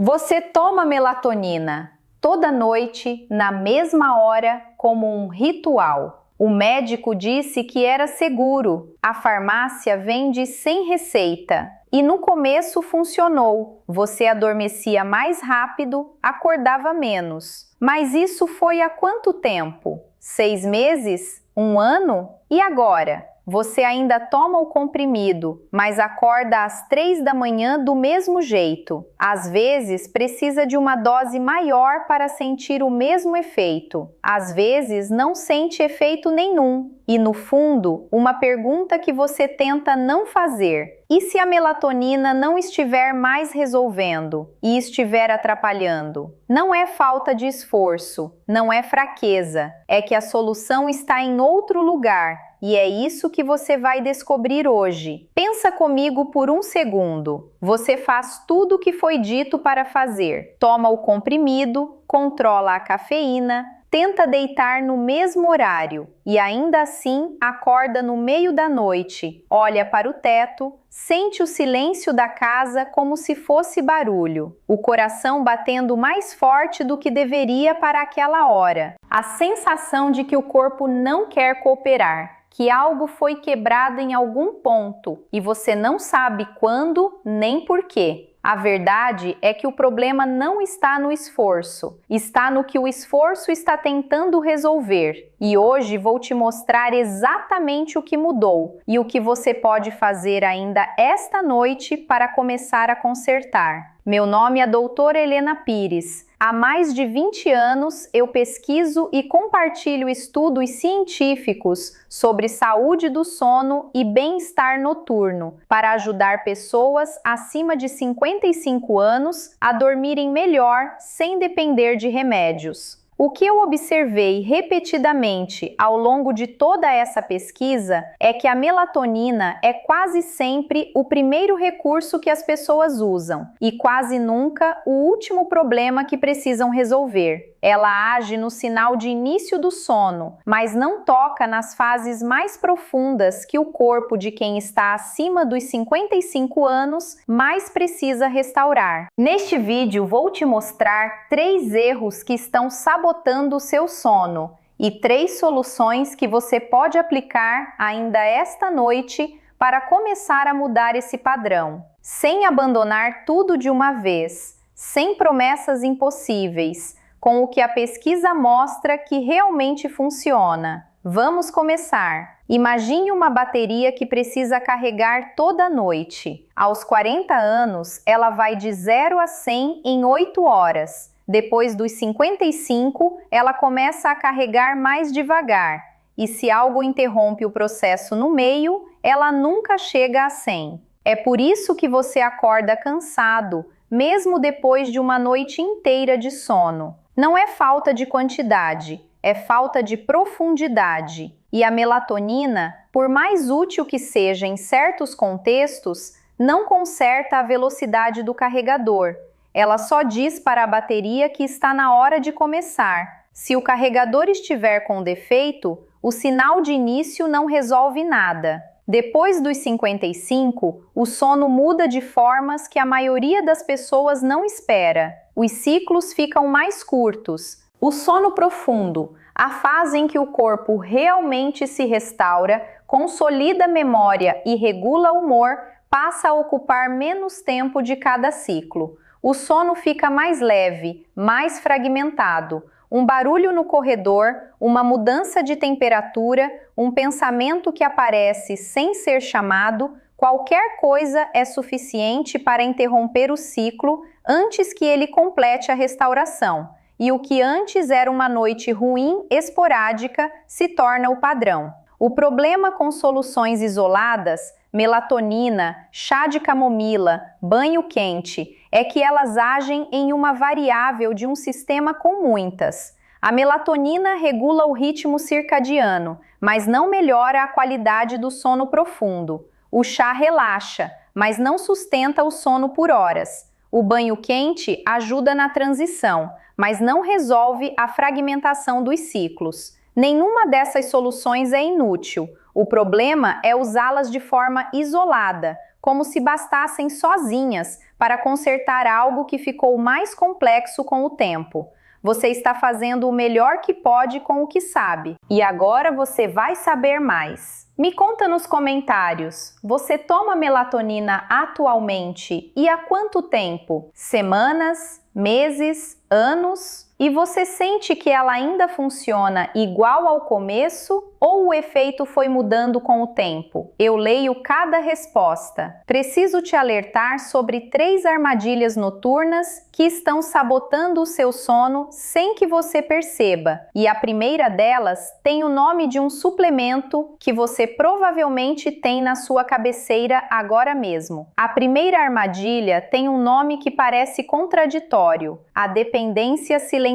Você toma melatonina toda noite, na mesma hora, como um ritual. O médico disse que era seguro. A farmácia vende sem receita. E no começo funcionou. Você adormecia mais rápido, acordava menos. Mas isso foi há quanto tempo? 6 meses? 1 ano? E agora? Você ainda toma o comprimido, mas acorda às 3 da manhã do mesmo jeito. Às vezes, precisa de uma dose maior para sentir o mesmo efeito. Às vezes, não sente efeito nenhum. E, no fundo, uma pergunta que você tenta não fazer: e se a melatonina não estiver mais resolvendo e estiver atrapalhando? Não é falta de esforço, não é fraqueza, é que a solução está em outro lugar. E é isso que você vai descobrir hoje. Pensa comigo por um segundo. Você faz tudo o que foi dito para fazer. Toma o comprimido, controla a cafeína, tenta deitar no mesmo horário e ainda assim acorda no meio da noite, olha para o teto, sente o silêncio da casa como se fosse barulho, o coração batendo mais forte do que deveria para aquela hora, a sensação de que o corpo não quer cooperar, que algo foi quebrado em algum ponto e você não sabe quando nem por quê. A verdade é que o problema não está no esforço, está no que o esforço está tentando resolver. E hoje vou te mostrar exatamente o que mudou e o que você pode fazer ainda esta noite para começar a consertar. Meu nome é doutora Helena Pires. Há mais de 20 anos eu pesquiso e compartilho estudos científicos sobre saúde do sono e bem-estar noturno para ajudar pessoas acima de 55 anos a dormirem melhor sem depender de remédios. O que eu observei repetidamente ao longo de toda essa pesquisa é que a melatonina é quase sempre o primeiro recurso que as pessoas usam e quase nunca o último problema que precisam resolver. Ela age no sinal de início do sono, mas não toca nas fases mais profundas que o corpo de quem está acima dos 55 anos mais precisa restaurar. Neste vídeo vou te mostrar 3 erros que estão sabotando o seu sono e 3 soluções que você pode aplicar ainda esta noite para começar a mudar esse padrão, sem abandonar tudo de uma vez, sem promessas impossíveis, com o que a pesquisa mostra que realmente funciona. Vamos começar! Imagine uma bateria que precisa carregar toda noite. Aos 40 anos, ela vai de 0 a 100 em 8 horas. Depois dos 55, ela começa a carregar mais devagar. E se algo interrompe o processo no meio, ela nunca chega a 100. É por isso que você acorda cansado, mesmo depois de uma noite inteira de sono. Não é falta de quantidade, é falta de profundidade. E a melatonina, por mais útil que seja em certos contextos, não conserta a velocidade do carregador. Ela só diz para a bateria que está na hora de começar. Se o carregador estiver com defeito, o sinal de início não resolve nada. Depois dos 55, o sono muda de formas que a maioria das pessoas não espera. Os ciclos ficam mais curtos. O sono profundo, a fase em que o corpo realmente se restaura, consolida a memória e regula o humor, passa a ocupar menos tempo de cada ciclo. O sono fica mais leve, mais fragmentado. Um barulho no corredor, uma mudança de temperatura, um pensamento que aparece sem ser chamado, qualquer coisa é suficiente para interromper o ciclo antes que ele complete a restauração. E o que antes era uma noite ruim, esporádica, se torna o padrão. O problema com soluções isoladas, melatonina, chá de camomila, banho quente, é que elas agem em uma variável de um sistema com muitas. A melatonina regula o ritmo circadiano, mas não melhora a qualidade do sono profundo. O chá relaxa, mas não sustenta o sono por horas. O banho quente ajuda na transição, mas não resolve a fragmentação dos ciclos. Nenhuma dessas soluções é inútil. O problema é usá-las de forma isolada, como se bastassem sozinhas para consertar algo que ficou mais complexo com o tempo. Você está fazendo o melhor que pode com o que sabe, e agora você vai saber mais. Me conta nos comentários, você toma melatonina atualmente e há quanto tempo? Semanas, meses, anos? E você sente que ela ainda funciona igual ao começo ou o efeito foi mudando com o tempo? Eu leio cada resposta. Preciso te alertar sobre 3 armadilhas noturnas que estão sabotando o seu sono sem que você perceba. E a primeira delas tem o nome de um suplemento que você provavelmente tem na sua cabeceira agora mesmo. A primeira armadilha tem um nome que parece contraditório: a dependência silenciosa.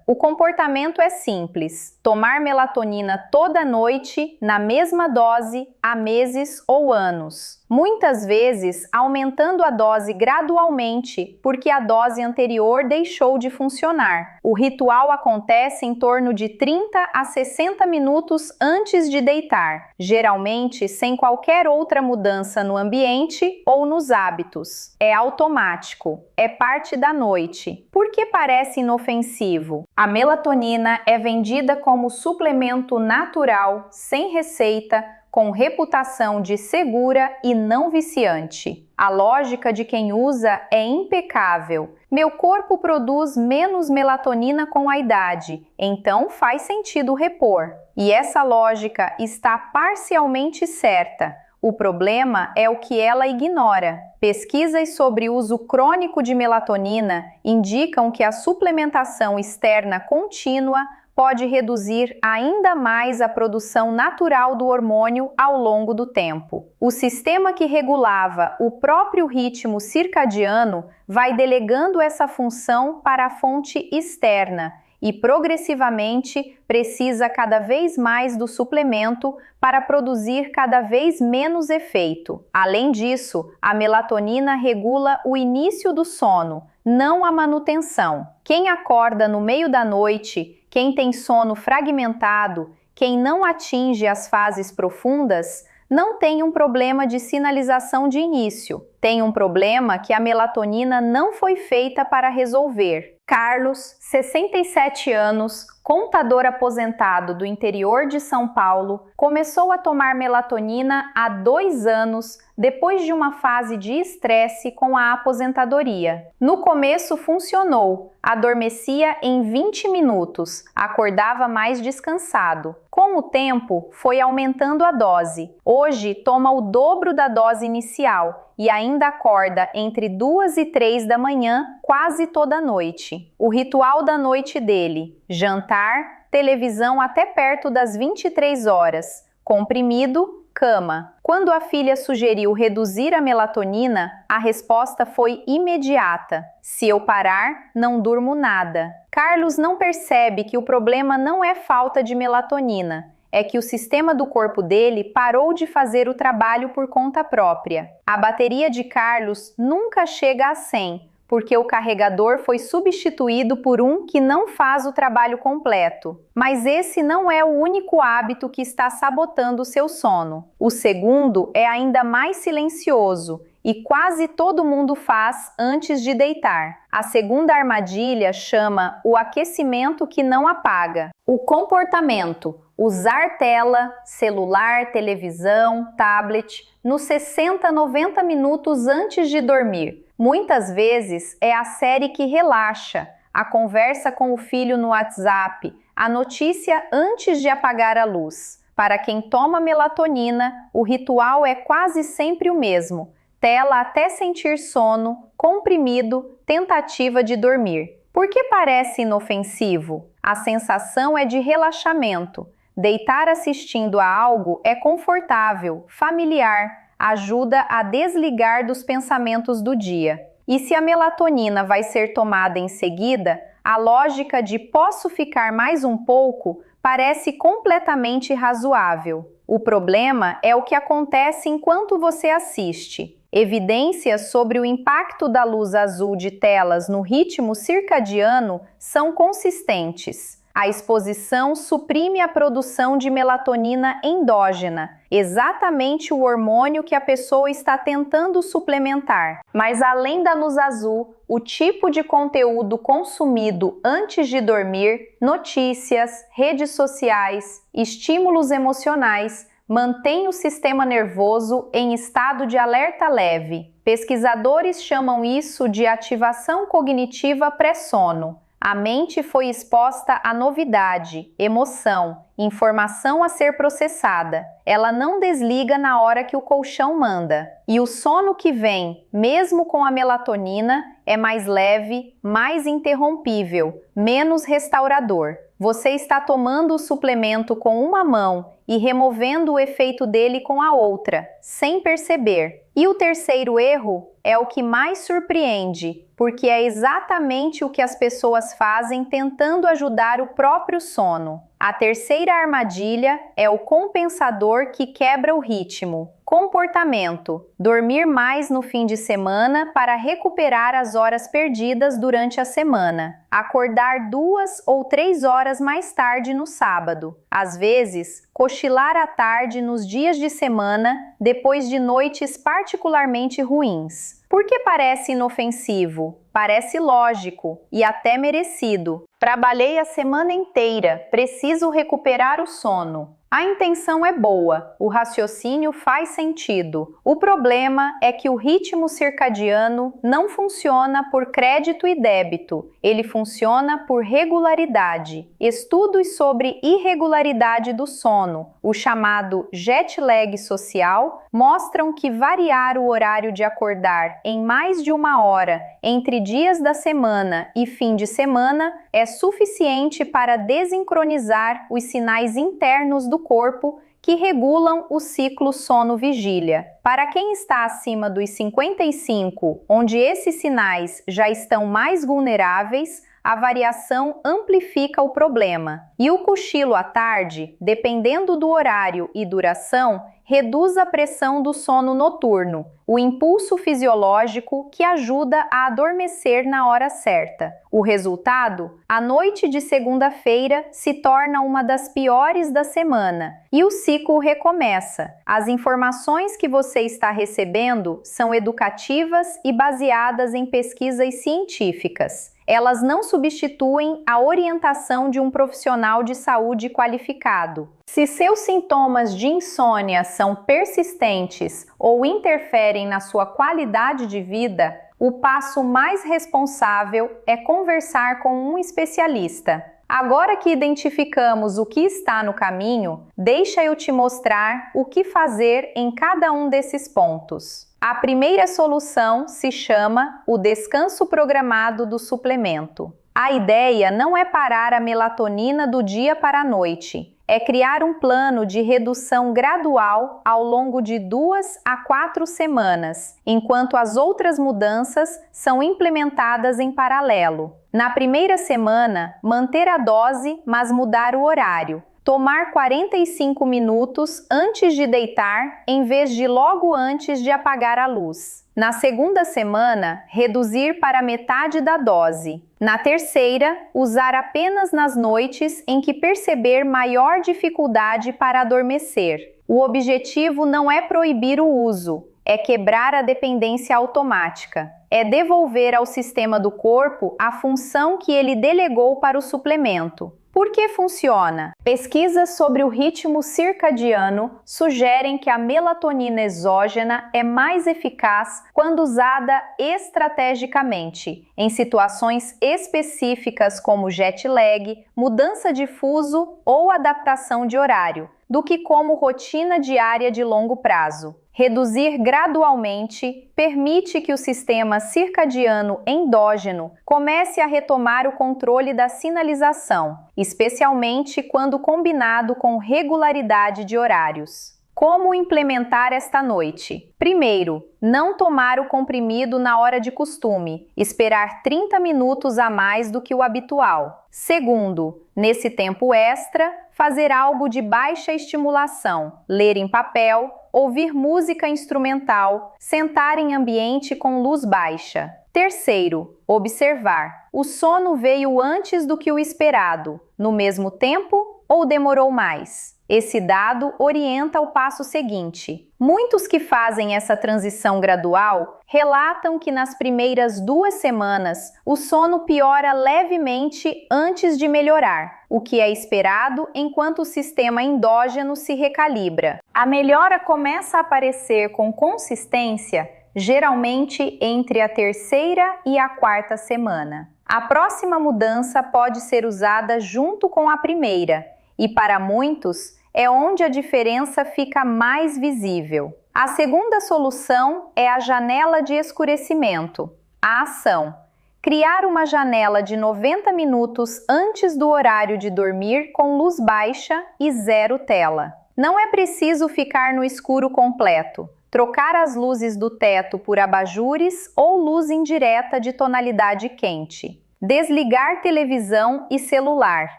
O comportamento é simples: tomar melatonina toda noite, na mesma dose, há meses ou anos. Muitas vezes aumentando a dose gradualmente, porque a dose anterior deixou de funcionar. O ritual acontece em torno de 30 a 60 minutos antes de deitar, geralmente sem qualquer outra mudança no ambiente ou nos hábitos. É automático, é parte da noite. Por que parece inofensivo? A melatonina é vendida como suplemento natural, sem receita, com reputação de segura e não viciante. A lógica de quem usa é impecável. Meu corpo produz menos melatonina com a idade, então faz sentido repor. E essa lógica está parcialmente certa. O problema é o que ela ignora. Pesquisas sobre uso crônico de melatonina indicam que a suplementação externa contínua pode reduzir ainda mais a produção natural do hormônio ao longo do tempo. O sistema que regulava o próprio ritmo circadiano vai delegando essa função para a fonte externa e progressivamente precisa cada vez mais do suplemento para produzir cada vez menos efeito. Além disso, a melatonina regula o início do sono, não a manutenção. Quem acorda no meio da noite, quem tem sono fragmentado, quem não atinge as fases profundas, não tem um problema de sinalização de início. Tem um problema que a melatonina não foi feita para resolver. Carlos, 67 anos, contador aposentado do interior de São Paulo, começou a tomar melatonina há 2 anos, depois de uma fase de estresse com a aposentadoria. No começo funcionou, adormecia em 20 minutos, acordava mais descansado. Com o tempo, foi aumentando a dose. Hoje toma o dobro da dose inicial e ainda acorda entre 2 e 3 da manhã quase toda noite. O ritual da noite dele: jantar, televisão até perto das 23 horas, comprimido, cama. Quando a filha sugeriu reduzir a melatonina, a resposta foi imediata: se eu parar, não durmo nada. Carlos não percebe que o problema não é falta de melatonina, é que o sistema do corpo dele parou de fazer o trabalho por conta própria. A bateria de Carlos nunca chega a 100, porque o carregador foi substituído por um que não faz o trabalho completo. Mas esse não é o único hábito que está sabotando o seu sono. O segundo é ainda mais silencioso e quase todo mundo faz antes de deitar. A segunda armadilha chama o aquecimento que não apaga. O comportamento: usar tela, celular, televisão, tablet nos 60 a 90 minutos antes de dormir. Muitas vezes é a série que relaxa, a conversa com o filho no WhatsApp, a notícia antes de apagar a luz. Para quem toma melatonina, o ritual é quase sempre o mesmo: tela até sentir sono, comprimido, tentativa de dormir. Por que parece inofensivo? A sensação é de relaxamento. Deitar assistindo a algo é confortável, familiar, ajuda a desligar dos pensamentos do dia. E se a melatonina vai ser tomada em seguida, a lógica de posso ficar mais um pouco parece completamente razoável. O problema é o que acontece enquanto você assiste. Evidências sobre o impacto da luz azul de telas no ritmo circadiano são consistentes. A exposição suprime a produção de melatonina endógena, exatamente o hormônio que a pessoa está tentando suplementar. Mas além da luz azul, o tipo de conteúdo consumido antes de dormir, notícias, redes sociais, estímulos emocionais, mantém o sistema nervoso em estado de alerta leve. Pesquisadores chamam isso de ativação cognitiva pré-sono. A mente foi exposta à novidade, emoção, informação a ser processada. Ela não desliga na hora que o colchão manda. E o sono que vem, mesmo com a melatonina, é mais leve, mais interrompível, menos restaurador. Você está tomando o suplemento com uma mão e removendo o efeito dele com a outra, sem perceber. E o terceiro erro é o que mais surpreende, porque é exatamente o que as pessoas fazem tentando ajudar o próprio sono. A terceira armadilha é o compensador que quebra o ritmo. Comportamento: dormir mais no fim de semana para recuperar as horas perdidas durante a semana. Acordar 2 ou 3 horas mais tarde no sábado. Às vezes, cochilar à tarde nos dias de semana, depois de noites particularmente ruins. Por que parece inofensivo? Parece lógico e até merecido. Trabalhei a semana inteira, preciso recuperar o sono. A intenção é boa, o raciocínio faz sentido. O problema é que o ritmo circadiano não funciona por crédito e débito, ele funciona por regularidade. Estudos sobre irregularidade do sono, o chamado jet lag social, mostram que variar o horário de acordar em mais de 1 hora entre dias da semana e fim de semana é suficiente para desincronizar os sinais internos do corpo que regulam o ciclo sono-vigília. Para quem está acima dos 55, onde esses sinais já estão mais vulneráveis, a variação amplifica o problema. E o cochilo à tarde, dependendo do horário e duração, reduz a pressão do sono noturno, o impulso fisiológico que ajuda a adormecer na hora certa. O resultado? A noite de segunda-feira se torna uma das piores da semana e o ciclo recomeça. As informações que você está recebendo são educativas e baseadas em pesquisas científicas. Elas não substituem a orientação de um profissional de saúde qualificado. Se seus sintomas de insônia são persistentes ou interferem na sua qualidade de vida, o passo mais responsável é conversar com um especialista. Agora que identificamos o que está no caminho, deixa eu te mostrar o que fazer em cada um desses pontos. A primeira solução se chama o descanso programado do suplemento. A ideia não é parar a melatonina do dia para a noite, é criar um plano de redução gradual ao longo de 2 a 4 semanas, enquanto as outras mudanças são implementadas em paralelo. Na primeira semana, manter a dose, mas mudar o horário. Tomar 45 minutos antes de deitar, em vez de logo antes de apagar a luz. Na segunda semana, reduzir para metade da dose. Na terceira, usar apenas nas noites em que perceber maior dificuldade para adormecer. O objetivo não é proibir o uso, é quebrar a dependência automática. É devolver ao sistema do corpo a função que ele delegou para o suplemento. Por que funciona? Pesquisas sobre o ritmo circadiano sugerem que a melatonina exógena é mais eficaz quando usada estrategicamente, em situações específicas como jet lag, mudança de fuso ou adaptação de horário, do que como rotina diária de longo prazo. Reduzir gradualmente permite que o sistema circadiano endógeno comece a retomar o controle da sinalização, especialmente quando combinado com regularidade de horários. Como implementar esta noite? Primeiro, não tomar o comprimido na hora de costume, esperar 30 minutos a mais do que o habitual. Segundo, nesse tempo extra, fazer algo de baixa estimulação, ler em papel, ouvir música instrumental, sentar em ambiente com luz baixa. Terceiro, observar. O sono veio antes do que o esperado. no mesmo tempo ou demorou mais? Esse dado orienta o passo seguinte. Muitos que fazem essa transição gradual relatam que nas primeiras 2 semanas o sono piora levemente antes de melhorar, o que é esperado enquanto o sistema endógeno se recalibra. A melhora começa a aparecer com consistência, geralmente entre a 3ª e a 4ª semana. A próxima mudança pode ser usada junto com a primeira, e para muitos é onde a diferença fica mais visível. A segunda solução é a janela de escurecimento. A ação: criar uma janela de 90 minutos antes do horário de dormir com luz baixa e 0 tela. Não é preciso ficar no escuro completo. Trocar as luzes do teto por abajures ou luz indireta de tonalidade quente. Desligar televisão e celular,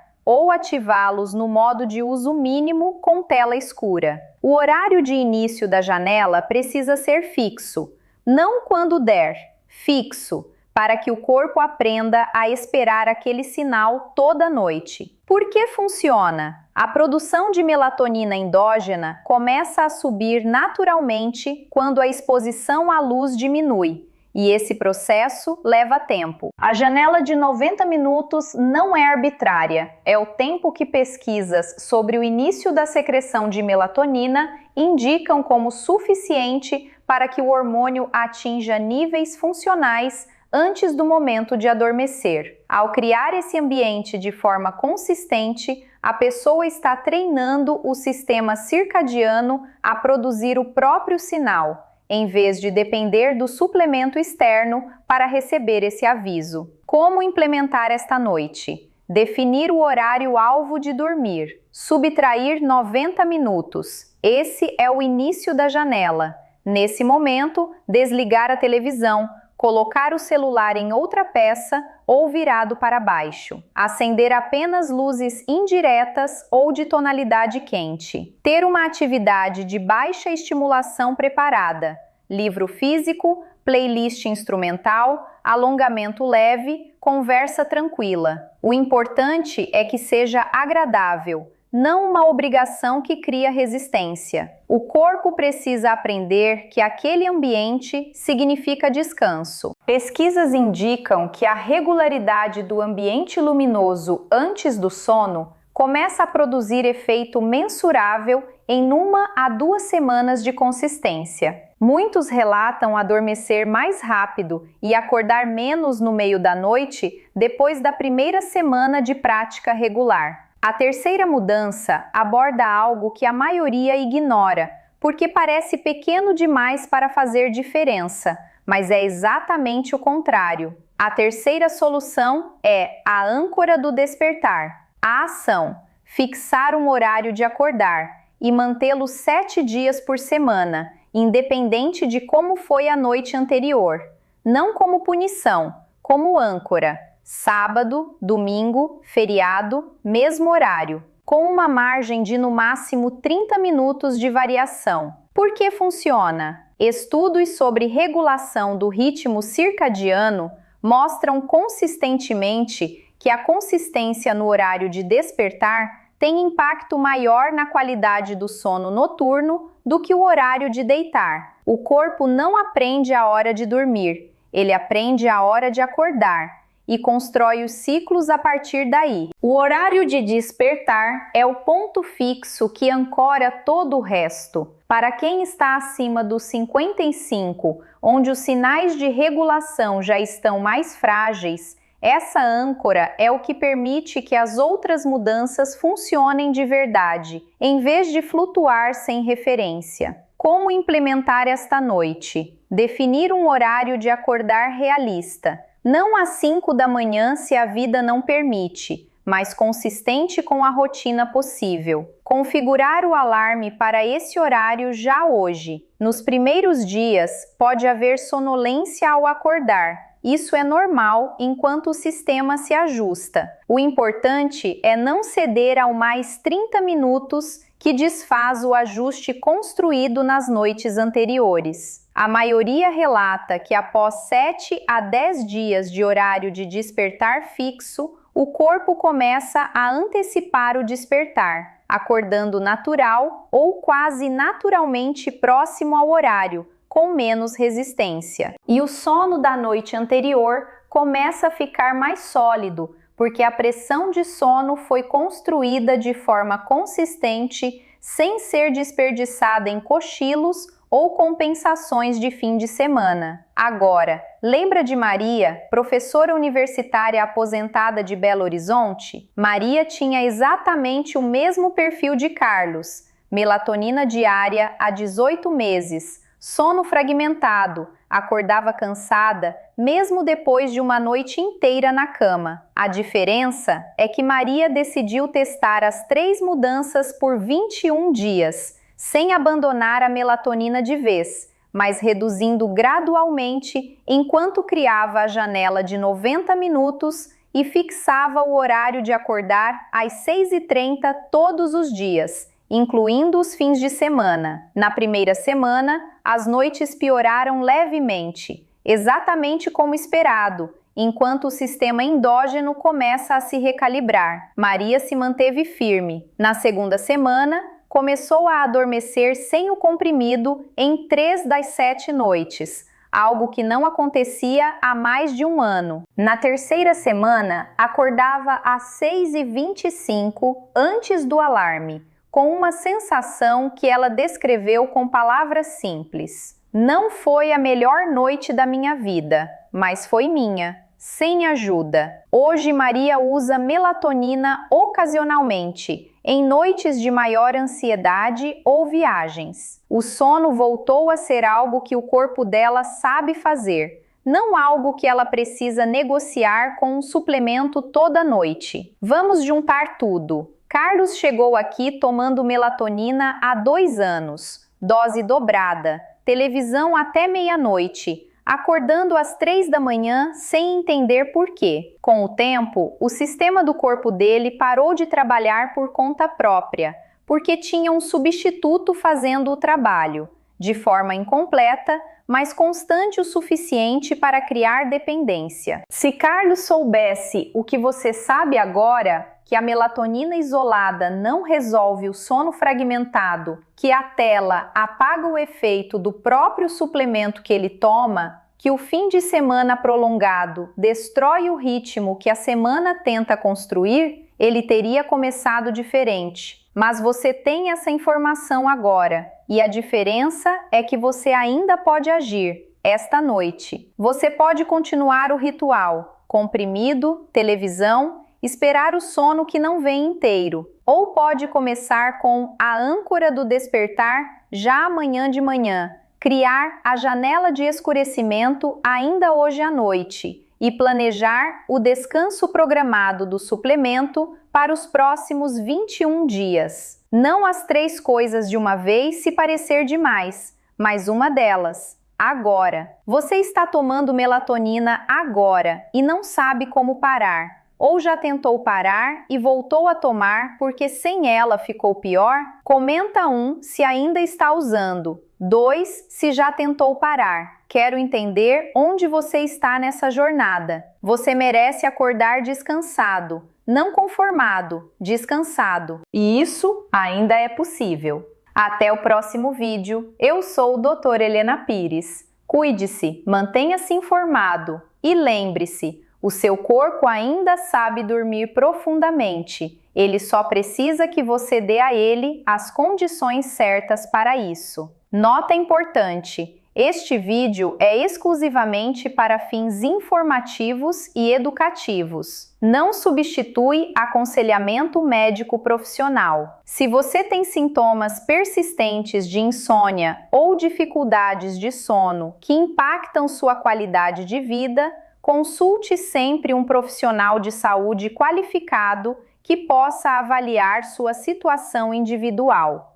ou ativá-los no modo de uso mínimo com tela escura. O horário de início da janela precisa ser fixo, não quando der, fixo, para que o corpo aprenda a esperar aquele sinal toda noite. Por que funciona? A produção de melatonina endógena começa a subir naturalmente quando a exposição à luz diminui, e esse processo leva tempo. A janela de 90 minutos não é arbitrária, é o tempo que pesquisas sobre o início da secreção de melatonina indicam como suficiente para que o hormônio atinja níveis funcionais antes do momento de adormecer. Ao criar esse ambiente de forma consistente, a pessoa está treinando o sistema circadiano a produzir o próprio sinal, em vez de depender do suplemento externo para receber esse aviso. Como implementar esta noite? Definir o horário-alvo de dormir. Subtrair 90 minutos. Esse é o início da janela. Nesse momento, desligar a televisão, colocar o celular em outra peça ou virado para baixo. Acender apenas luzes indiretas ou de tonalidade quente. Ter uma atividade de baixa estimulação preparada. Livro físico, playlist instrumental, alongamento leve, conversa tranquila. O importante é que seja agradável, não uma obrigação que cria resistência. O corpo precisa aprender que aquele ambiente significa descanso. Pesquisas indicam que a regularidade do ambiente luminoso antes do sono começa a produzir efeito mensurável em 1 a 2 semanas de consistência. Muitos relatam adormecer mais rápido e acordar menos no meio da noite depois da primeira semana de prática regular. A terceira mudança aborda algo que a maioria ignora, porque parece pequeno demais para fazer diferença, mas é exatamente o contrário. A terceira solução é a âncora do despertar. A ação: fixar um horário de acordar e mantê-lo 7 dias por semana, independente de como foi a noite anterior. Não como punição, como âncora. Sábado, domingo, feriado, mesmo horário, com uma margem de no máximo 30 minutos de variação. Por que funciona? Estudos sobre regulação do ritmo circadiano mostram consistentemente que a consistência no horário de despertar tem impacto maior na qualidade do sono noturno do que o horário de deitar. O corpo não aprende a hora de dormir, ele aprende a hora de acordar e constrói os ciclos a partir daí. O horário de despertar é o ponto fixo que ancora todo o resto. Para quem está acima dos 55, onde os sinais de regulação já estão mais frágeis, essa âncora é o que permite que as outras mudanças funcionem de verdade, em vez de flutuar sem referência. Como implementar esta noite? Definir um horário de acordar realista. Não às 5 da manhã se a vida não permite, mas consistente com a rotina possível. Configurar o alarme para esse horário já hoje. Nos primeiros dias, pode haver sonolência ao acordar. Isso é normal enquanto o sistema se ajusta. O importante é não ceder ao mais 30 minutos que desfaz o ajuste construído nas noites anteriores. A maioria relata que após 7 a 10 dias de horário de despertar fixo, o corpo começa a antecipar o despertar, acordando natural ou quase naturalmente próximo ao horário, com menos resistência. E o sono da noite anterior começa a ficar mais sólido, porque a pressão de sono foi construída de forma consistente, sem ser desperdiçada em cochilos ou compensações de fim de semana. Agora, lembra de Maria, professora universitária aposentada de Belo Horizonte? Maria tinha exatamente o mesmo perfil de Carlos: melatonina diária há 18 meses, sono fragmentado, acordava cansada, mesmo depois de uma noite inteira na cama. A diferença é que Maria decidiu testar as 3 mudanças por 21 dias, sem abandonar a melatonina de vez, mas reduzindo gradualmente enquanto criava a janela de 90 minutos e fixava o horário de acordar às 6h30 todos os dias, incluindo os fins de semana. Na primeira semana, as noites pioraram levemente, exatamente como esperado, enquanto o sistema endógeno começa a se recalibrar. Maria se manteve firme. Na segunda semana, começou a adormecer sem o comprimido em 3 das 7 noites, algo que não acontecia há mais de um ano. Na terceira semana, acordava às 6h25 antes do alarme, com uma sensação que ela descreveu com palavras simples: "Não foi a melhor noite da minha vida, mas foi minha, sem ajuda." Hoje Maria usa melatonina ocasionalmente, em noites de maior ansiedade ou viagens. O sono voltou a ser algo que o corpo dela sabe fazer, não algo que ela precisa negociar com um suplemento toda noite. Vamos juntar tudo. Carlos chegou aqui tomando melatonina há 2 anos, dose dobrada, televisão até meia-noite, acordando às 3 da manhã sem entender por quê. Com o tempo, o sistema do corpo dele parou de trabalhar por conta própria, porque tinha um substituto fazendo o trabalho, de forma incompleta, mas constante o suficiente para criar dependência. Se Carlos soubesse o que você sabe agora, que a melatonina isolada não resolve o sono fragmentado, que a tela apaga o efeito do próprio suplemento que ele toma, que o fim de semana prolongado destrói o ritmo que a semana tenta construir, ele teria começado diferente. Mas você tem essa informação agora, e a diferença é que você ainda pode agir esta noite. Você pode continuar o ritual: comprimido, televisão, esperar o sono que não vem inteiro. Ou pode começar com a âncora do despertar já amanhã de manhã, criar a janela de escurecimento ainda hoje à noite e planejar o descanso programado do suplemento para os próximos 21 dias. Não as 3 coisas de uma vez se parecer demais, mas uma delas, agora. Você está tomando melatonina agora e não sabe como parar. Ou já tentou parar e voltou a tomar porque sem ela ficou pior? Comenta 1 se ainda está usando. 2 se já tentou parar. Quero entender onde você está nessa jornada. Você merece acordar descansado, não conformado, descansado. E isso ainda é possível. Até o próximo vídeo. Eu sou o Dr. Helena Pires. Cuide-se, mantenha-se informado e lembre-se, o seu corpo ainda sabe dormir profundamente. Ele só precisa que você dê a ele as condições certas para isso. Nota importante: este vídeo é exclusivamente para fins informativos e educativos. Não substitui aconselhamento médico profissional. Se você tem sintomas persistentes de insônia ou dificuldades de sono que impactam sua qualidade de vida, consulte sempre um profissional de saúde qualificado que possa avaliar sua situação individual.